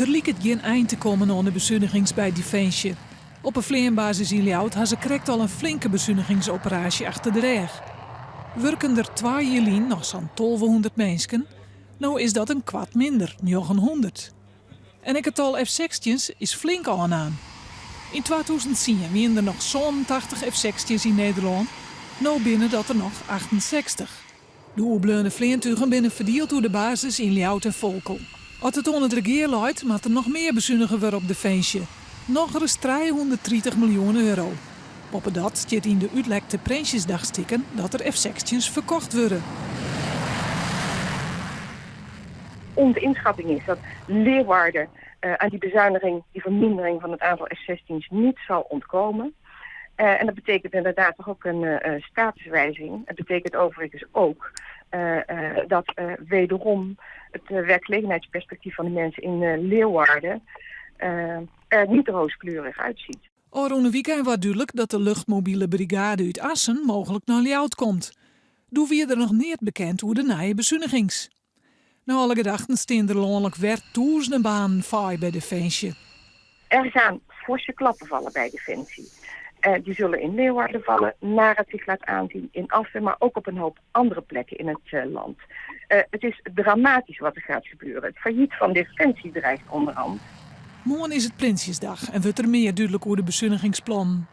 Er liep het geen eind te komen aan de bezuinigings bij Defensie. Op een vleerbasis in Ljout had ze correct al een flinke bezuinigingsoperatie achter de rug. Werken er 2 jaar lang nog zo'n 1200 mensen. Nou is dat een kwart minder, 900. En het getal F-16's is flink aan. In 2010 waren er nog zo'n 80 F-16's in Nederland. Nou binnen dat er nog 68. De oerbleune vliegtuigen binnen verdeeld door de basis in Ljout en Volkel. Als het onder de regeer luidt, moet er nog meer bezuinigen worden op Defensie. Nog eens 330 miljoen euro. Op dat staat in de uitlekte Prinsjesdagstikken dat er F-16's verkocht worden. Onze inschatting is dat Leeuwarden aan die bezuiniging, die vermindering van het aantal F-16's niet zal ontkomen. En dat betekent inderdaad toch ook een staatswijziging. Het betekent overigens ook dat wederom het werkgelegenheidsperspectief van de mensen in Leeuwarden er niet rooskleurig uitziet. Oranje weekend was duidelijk dat de luchtmobiele brigade uit Assen mogelijk naar Ljout komt. Doe wie er nog niet bekend hoe de nieuwe bezuinigings. Nou alle gedachten staan er landelijk weer duizenden banen vrij bij Defensie. Er gaan forse klappen vallen bij Defensie. Die zullen in Leeuwarden vallen, naar het zich laat aanzien in Assen, maar ook op een hoop andere plekken in het land. Het is dramatisch wat er gaat gebeuren. Het failliet van Defensie dreigt onderhand. Morgen is het Prinsjesdag en wordt er meer duidelijk over de bezuinigingsplan.